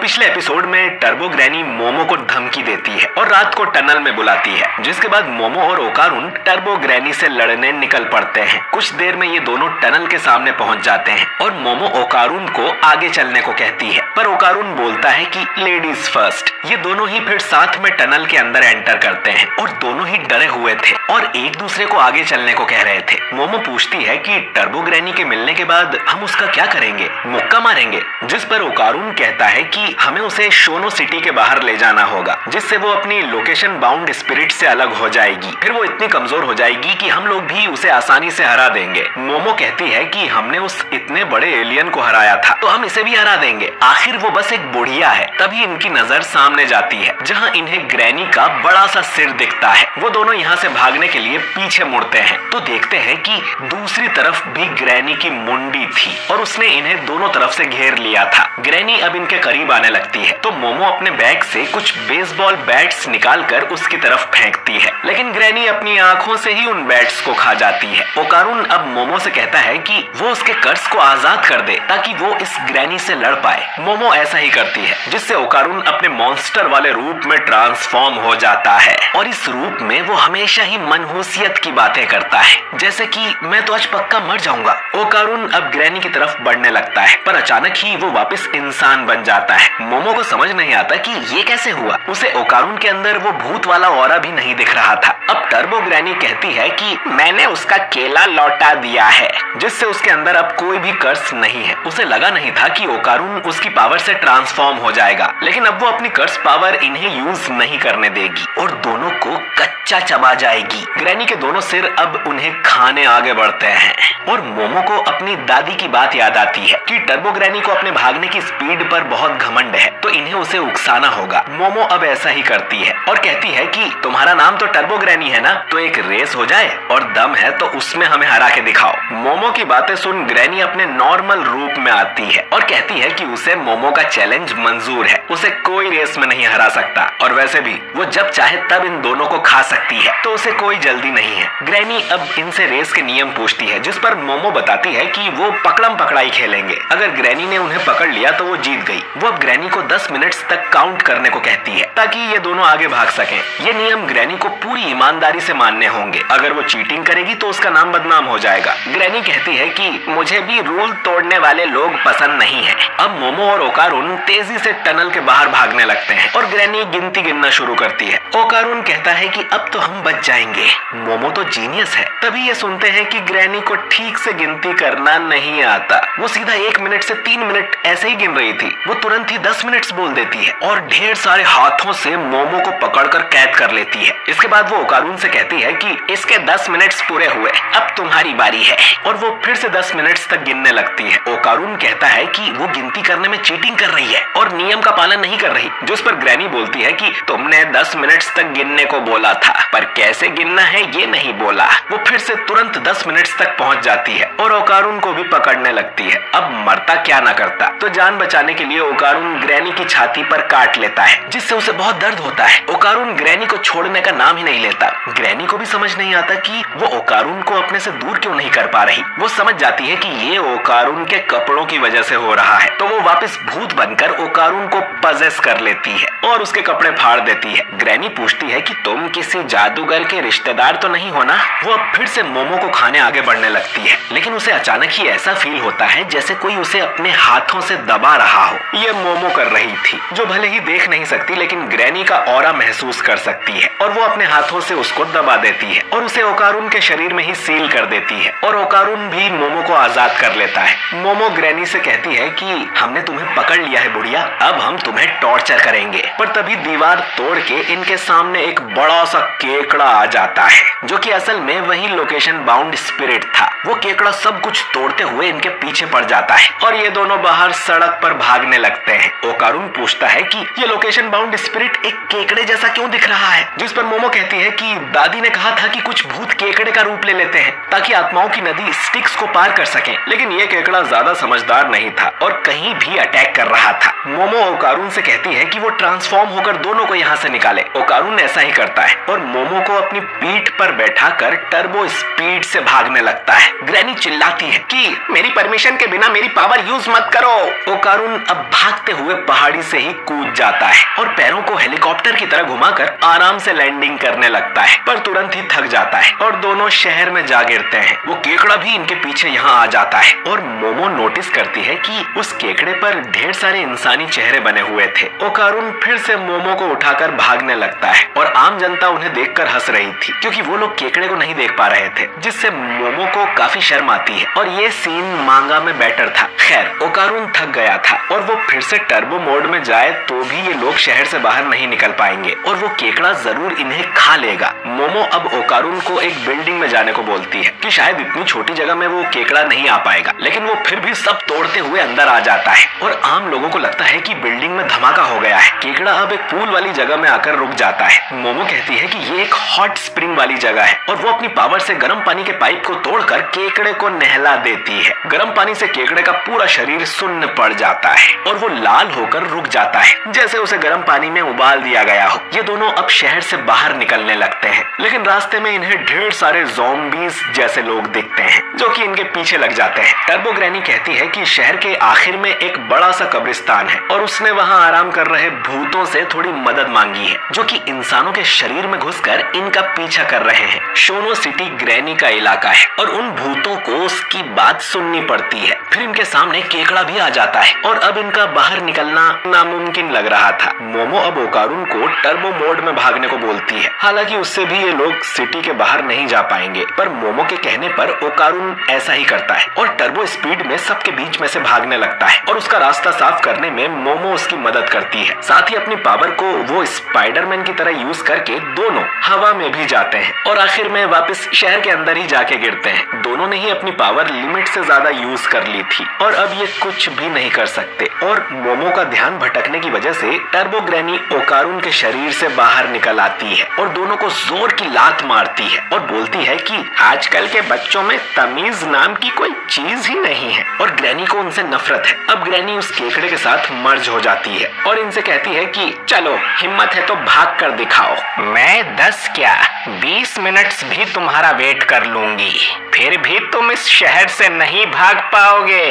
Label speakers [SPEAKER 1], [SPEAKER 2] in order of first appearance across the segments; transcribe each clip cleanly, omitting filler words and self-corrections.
[SPEAKER 1] पिछले एपिसोड में turbo granny momo को धमकी देती है और रात को टनल में बुलाती है, जिसके बाद मोमो और ओकारुन टर्बो ग्रैनी से लड़ने निकल पड़ते हैं। कुछ देर में ये दोनों टनल के सामने पहुंच जाते हैं और मोमो ओकारुन को आगे चलने को कहती है, पर ओकारुन बोलता है कि लेडीज फर्स्ट। ये दोनों ही फिर साथ में टनल के अंदर एंटर करते हैं और दोनों ही डरे हुए थे और एक दूसरे को आगे चलने को कह रहे थे। मोमो पूछती है कि टर्बो ग्रैनी के मिलने के बाद हम उसका क्या करेंगे, मुक्का मारेंगे? जिस पर ओकारुन कहता है कि हमें उसे शोनो सिटी के बाहर ले जाना होगा, जिससे वो अपनी लोकेशन बाउंड स्पिरिट से अलग हो जाएगी। फिर वो इतनी कमजोर हो जाएगी कि हम लोग भी उसे आसानी से हरा देंगे। मोमो कहती है कि हमने उस इतने बड़े एलियन को हराया था, तो हम इसे भी हरा देंगे। आखिर वो बस एक बुढ़िया है। तभी इनकी नजर सामने जाती है, जहाँ इन्हें ग्रैनी का बड़ा सा सिर दिखता है। वो दोनों यहाँ से भागने के लिए पीछे मुड़ते हैं तो देखते हैं कि दूसरी तरफ भी ग्रैनी की मुंडी थी और उसने इन्हें दोनों तरफ से घेर लिया था। ग्रैनी अब इनके करीब आने लगती है तो मोमो अपने बैग से कुछ बेसबॉल बैट्स निकालकर उसकी तरफ फेंकती है, लेकिन ग्रैनी अपनी आंखों से ही उन बैट्स को खा जाती है। ओकारुन अब मोमो से कहता है कि वो उसके कर्ज को आजाद कर दे ताकि वो इस ग्रैनी से लड़ पाए। मोमो ऐसा ही करती है, जिससे ओकारुन अपने मॉन्स्टर वाले रूप में ट्रांसफॉर्म हो जाता है और इस रूप में वो हमेशा ही मनहूसियत की बातें करता है, जैसे कि मैं तो आज पक्का मर जाऊंगा। ओकारुन अब ग्रैनी की तरफ बढ़ने लगता है, पर अचानक ही वो वापस इंसान बन जाता है। मोमो को समझ नहीं आता कि ये कैसे हुआ। उसे ओकारुन के अंदर वो भूत वाला ऑरा भी नहीं दिख रहा था। अब टर्बो ग्रैनी कहती है कि मैंने उसका केला लौटा दिया है, जिससे उसके अंदर अब कोई भी कर्स नहीं है। उसे लगा नहीं था कि ओकारुन उसकी पावर से ट्रांसफॉर्म हो जाएगा, लेकिन अब वो अपनी कर्स पावर इन्हें यूज नहीं करने देगी और दोनों को कच्चा चबा जाएगी। ग्रैनी के दोनों सिर अब उन्हें खाने आगे बढ़ते हैं और मोमो को अपनी दादी की बात याद आती है कि टर्बो ग्रैनी को अपने भागने की स्पीड पर बहुत घमंड है, तो इन्हें उसे उकसाना होगा। मोमो अब ऐसा ही करती है और कहती है कि तुम्हारा नाम तो टर्बो ग्रैनी है ना, तो एक रेस हो जाए और दम है तो उसमें हमें हरा के दिखाओ। मोमो की बातें सुन ग्रैनी अपने नॉर्मल रूप में आती है और कहती है कि उसे मोमो का चैलेंज मंजूर है, उसे कोई रेस में नहीं हरा सकता और वैसे भी वो जब चाहे तब इन दोनों को खा सकती है, तो उसे कोई जल्दी नहीं है। ग्रैनी अब इनसे रेस के नियम पूछती है, जिस पर मोमो बताती है कि वो पकड़म पकड़ाई खेलेंगे। अगर ग्रैनी ने उन्हें पकड़ लिया तो वो जीत गई। वो अब ग्रैनी को 10 मिनट्स तक काउंट करने को कहती है ताकि ये दोनों आगे भाग सकें। ये नियम ग्रैनी को पूरी ईमानदारी से मानने होंगे। अगर वो चीटिंग करेगी तो उसका नाम बदनाम हो जाएगा। ग्रैनी कहती है कि मुझे भी रूल तोड़ने वाले लोग पसंद नहीं है। अब मोमो और ओकारुन तेजी से टनल के बाहर भागने लगते हैं और ग्रैनी गिनती गिनना शुरू करती है। ओकारुन कहता है कि अब तो हम बच जाएंगे। मोमो तो जीनियस है। तभी ये सुनते हैं कि ग्रैनी को ठीक से गिनती करना नहीं आता। वो सीधा 1 मिनट से 3 मिनट ऐसे ही गिन रही थी, वो तुरंत ही 10 मिनट्स बोल देती है और ढेर सारे हाथों से मोमो को पकड़कर कैद कर लेती है। इसके बाद वो ओकारुन से कहती है कि इसके 10 मिनट्स पूरे हुए, अब तुम्हारी बारी है, और वो फिर से 10 मिनट्स तक गिनने लगती है। ओकारुन कहता है कि वो गिनती करने में चीटिंग कर रही है और नियम का पालन नहीं कर रही, जिस पर ग्रैनी बोलती है कि तुमने 10 मिनट्स तक गिनने को बोला था, पर कैसे गिनना है ये नहीं बोला। वो फिर से तुरंत 10 मिनट्स तक पहुंच जाती है और ओकारुन को भी पकड़ने लगती है। अब मरता क्या ना करता, तो जान बचाने के लिए ओकारुन ग्रैनी की छाती पर काट लेता है, जिससे उसे बहुत दर्द होता है। ओकारुन ग्रैनी को छोड़ने का नाम ही नहीं लेता। ग्रैनी को भी समझ नहीं आता कि वो ओकारुन को अपने से दूर क्यों नहीं कर पा रही। वो समझ जाती है कि ये ओकारुन के कपड़ों की वजह से हो रहा है, तो वो वापस भूत बनकर ओकारुन को पजेस कर लेती है और उसके कपड़े फाड़ देती है। ग्रैनी पूछती है कि तुम किसी जादूगर के रिश्तेदार तो नहीं हो ना। वो अब फिर से मोमो को खाने आगे बढ़ने लगती है, लेकिन उसे अचानक ही ऐसा फील होता है जैसे कोई उसे अपने हाथों से दबा रहा हो। ये मोमो कर रही थी, जो भले ही देख नहीं सकती लेकिन ग्रैनी का ऑरा महसूस कर सकती है, और वो अपने हाथों से उसको दबा देती है और उसे ओकारुन के शरीर में ही सील कर देती है और ओकारुन भी मोमो को आजाद कर लेता है। मोमो ग्रैनी से कहती है कि हमने तुम्हें पकड़ लिया है बुढ़िया, अब हम तुम्हें टॉर्चर करेंगे। पर तभी दीवार तोड़ के इनके सामने एक बड़ा सा केकड़ा आ जाता है, जो कि असल में वही लोकेशन बाउंड स्पिरिट था। वो केकड़ा सब कुछ तोड़ते हुए इनके पीछे पड़ जाता है और ये दोनों बाहर सड़क पर भागने लगते हैं। ओकारुन पूछता है कि ये लोकेशन बाउंड स्पिरिट एक केकड़े जैसा क्यों दिख रहा है, जिस पर मोमो कहती है कि दादी ने कहा था कि कुछ भूत केकड़े का रूप ले लेते हैं ताकि आत्माओं की नदी स्टिक्स को पार कर सके, लेकिन ये केकड़ा ज्यादा समझदार नहीं था और कहीं भी अटैक कर रहा था। मोमो ओकारुन से कहती है कि वो ट्रांसफॉर्म होकर दोनों को यहाँ से निकाले। ओकारुन ऐसा ही करता है और मोमो को अपनी पीठ पर बैठाकर टर्बो स्पीड से भागने लगता है। ग्रैनी चिल्लाती है कि मेरी परमिशन के बिना मेरी पावर यूज मत करो। ओकारुन अब भाग भागते हुए पहाड़ी से ही कूद जाता है और पैरों को हेलीकॉप्टर की तरह घुमाकर आराम से लैंडिंग करने लगता है, पर तुरंत ही थक जाता है और दोनों शहर में जा गिरते हैं। वो केकड़ा भी इनके पीछे यहाँ आ जाता है और मोमो नोटिस करती है कि उस केकड़े पर ढेर सारे इंसानी चेहरे बने हुए थे। ओकारुन फिर से मोमो को उठाकर भागने लगता है और आम जनता उन्हें देखकर हंस रही थी क्योंकि वो लोग केकड़े को नहीं देख पा रहे थे, जिससे मोमो को काफी शर्म आती है और ये सीन मांगा में बेटर था। खैर, ओकारुन थक गया था और वो फिर से टर्बो मोड में जाए तो भी ये लोग शहर से बाहर नहीं निकल पाएंगे और वो केकड़ा जरूर इन्हें खा लेगा। मोमो अब ओकारुन को एक बिल्डिंग में जाने को बोलती है कि शायद इतनी छोटी जगह में वो केकड़ा नहीं आ पाएगा, लेकिन वो फिर भी सब तोड़ते हुए अंदर आ जाता है और आम लोगों को लगता है कि बिल्डिंग में धमाका हो गया है। केकड़ा अब एक पूल वाली जगह में आकर रुक जाता है। मोमो कहती है कि ये एक हॉट स्प्रिंग वाली जगह है और वो अपनी पावर से गर्म पानी के पाइप को तोड़कर केकड़े को नहला देती है। गर्म पानी से केकड़े का पूरा शरीर सुन्न पड़ जाता है और वो लाल होकर रुक जाता है, जैसे उसे गर्म पानी में उबाल दिया गया हो। ये दोनों अब शहर से बाहर निकलने लगते हैं, लेकिन रास्ते में इन्हें ढेर सारे ज़ॉम्बीज़ जैसे लोग दिखते हैं जो कि इनके पीछे लग जाते हैं। टर्बो ग्रैनी कहती है कि शहर के आखिर में एक बड़ा सा कब्रिस्तान है और उसने वहाँ आराम कर रहे भूतों से थोड़ी मदद मांगी है जो कि इंसानों के शरीर में घुसकर इनका पीछा कर रहे हैं। शोनो सिटी ग्रैनी का इलाका है और उन भूतों को उसकी बात सुननी पड़ती है। फिर इनके सामने केकड़ा भी आ जाता है और अब इनका बाहर निकलना नामुमकिन लग रहा था। मोमो अब ओकारुन को टर्बो मोड में भागने को बोलती है, हालांकि उससे भी ये लोग सिटी के बाहर नहीं जा पाएंगे, पर मोमो के कहने पर ओकारुन ऐसा ही करता है और टर्बो स्पीड में सबके बीच में से भागने लगता है और उसका रास्ता साफ करने में मोमो उसकी मदद करती है। साथ ही अपनी पावर को वो स्पाइडरमैन की तरह यूज करके दोनों हवा में भी जाते हैं और आखिर में वापस शहर के अंदर ही जाके गिरते हैं। दोनों ने ही अपनी पावर लिमिट से ज्यादा यूज कर ली थी और अब ये कुछ भी नहीं कर सकते और मोमो का ध्यान भटकने की वजह से टर्बो ग्रैनी ओकारुन के शरीर से बाहर निकल आती है और दोनों को जोर की लात मारती है और बोलती है कि आजकल के बच्चों में तमीज नाम की कोई चीज ही नहीं है और ग्रैनी को उनसे नफरत है। अब ग्रैनी उस केकड़े के साथ मर्ज हो जाती है और इनसे कहती है कि चलो हिम्मत है तो भाग कर दिखाओ। मैं 10 क्या 20 मिनट्स भी तुम्हारा वेट कर लूंगी, फिर भी तुम इस शहर से नहीं भाग पाओगे।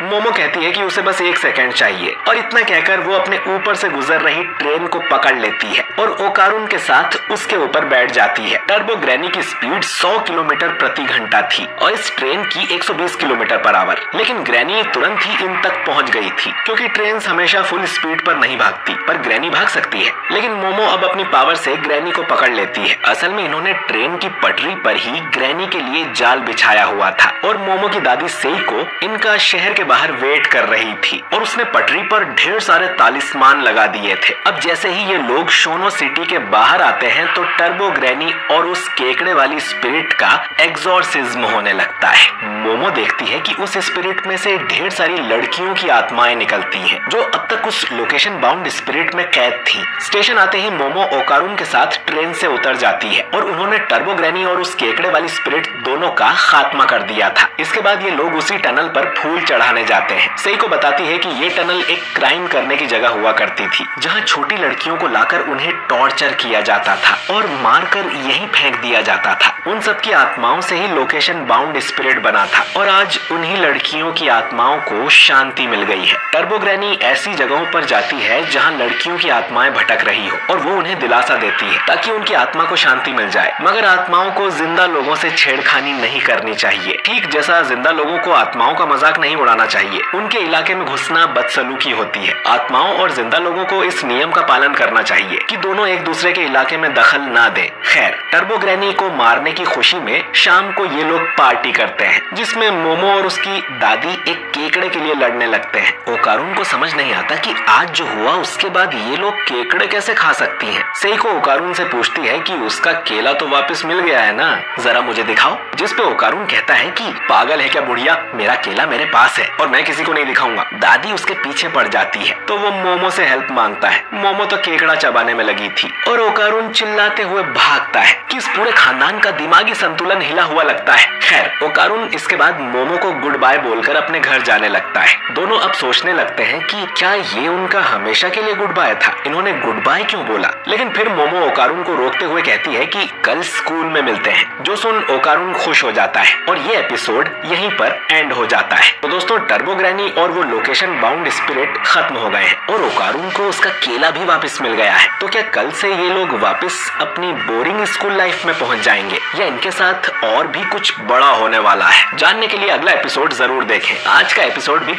[SPEAKER 1] मोमो कहती है कि उसे बस 1 सेकंड चाहिए और इतना कहकर वो अपने ऊपर से गुजर रही ट्रेन को पकड़ लेती है और ओकारुन के साथ उसके ऊपर बैठ जाती है। टर्बो ग्रैनी की स्पीड 100 किलोमीटर प्रति घंटा थी और इस ट्रेन की 120 किलोमीटर पर आवर, लेकिन ग्रैनी तुरंत ही इन तक पहुंच गई थी क्योंकि ट्रेन हमेशा फुल स्पीड पर नहीं भागती, पर ग्रैनी भाग सकती है। लेकिन मोमो अब अपनी पावर से ग्रैनी को पकड़ लेती है। असल में इन्होंने ट्रेन की पटरी पर ही ग्रैनी के लिए जाल बिछाया हुआ था और मोमो की दादी सेइको इनका शहर के बाहर वेट कर रही थी और उसने पटरी पर ढेर सारे तालिस्मान लगा दिए थे। अब जैसे ही ये लोग शोनो सिटी के बाहर आते हैं तो टर्बो ग्रैनी और उस केकड़े वाली स्पिरिट का एग्जॉर्सिज्म होने लगता है। मोमो देखती है कि उस स्पिरिट में से ढेर सारी लड़कियों की आत्माएं निकलती हैं जो अब तक उस लोकेशन बाउंड स्पिरिट में कैद थी। स्टेशन आते ही मोमो ओकारुन के साथ ट्रेन से उतर जाती है और उन्होंने टर्बो ग्रैनी और उस केकड़े वाली स्पिरिट दोनों का खात्मा कर दिया था। इसके बाद ये लोग उसी टनल पर फूल चढ़ाने जाते हैं। सेइको बताती है कि ये टनल एक क्राइम करने की जगह हुआ करती थी जहाँ छोटी लड़कियों को लाकर उन्हें टॉर्चर किया जाता था और मारकर यहीं फेंक दिया जाता था। उन सब की आत्माओं से ही लोकेशन बाउंड स्पिरिट बना था और आज उन्हीं लड़कियों की आत्माओं को शांति मिल गई है। टर्बो ग्रैनी ऐसी जगहों पर जाती है जहाँ लड़कियों की आत्माएं भटक रही हो और वो उन्हें दिलासा देती है ताकि उनकी आत्मा को शांति मिल जाए, मगर आत्माओं को जिंदा लोगों से छेड़खानी नहीं करनी चाहिए। ठीक जैसा जिंदा लोगों को आत्माओं का मजाक नहीं उड़ाना चाहिए, उनके इलाके में घुसना बदसलूकी होती है। आत्माओं और जिंदा लोगों को इस नियम का पालन करना चाहिए कि दोनों एक दूसरे के इलाके में दखल ना दें। खैर, टर्बो ग्रैनी को मारने की खुशी में शाम को ये लोग पार्टी करते हैं जिसमें मोमो और उसकी दादी एक केकड़े के लिए लड़ने लगते हैं। ओकारुन को समझ नहीं आता कि आज जो हुआ उसके बाद ये लोग केकड़े कैसे खा सकती हैं। सेइको ओकारुन से पूछती है कि उसका केला तो वापस मिल गया है ना, जरा मुझे दिखाओ। जिस पे ओकारुन कहता है कि पागल है क्या बुढ़िया, मेरा केला मेरे पास है और मैं किसी को नहीं दिखाऊंगा। दादी उसके पीछे पड़ जाती है तो वो मोमो से हेल्प मांगता है। मोमो तो केकड़ा चबाने में लगी थी और ओकारुन चिल्लाते हुए भागता है कि इस पूरे खानदान का दिमागी संतुलन हिला हुआ लगता है। खैर, ओकारुन इसके जिसके बाद मोमो को गुड बाय बोलकर अपने घर जाने लगता है। दोनों अब सोचने लगते हैं कि क्या ये उनका हमेशा के लिए गुड बाय था, इन्होंने गुड बाय क्यों बोला। लेकिन फिर मोमो ओकारुन को रोकते हुए कहती है कि कल स्कूल में मिलते हैं, जो सुन ओकारुन खुश हो जाता है और ये एपिसोड यहीं पर एंड हो जाता है। तो दोस्तों टर्बो ग्रैनी और वो लोकेशन बाउंड स्पिरिट खत्म हो गए हैं और ओकारुन को उसका केला भी वापस मिल गया है। तो क्या कल से ये लोग वापस अपनी बोरिंग स्कूल लाइफ में पहुंच जाएंगे या इनके साथ और भी कुछ बड़ा होने वाला है? जानने के लिए अगला एपिसोड जरूर देखें। आज का एपिसोड भी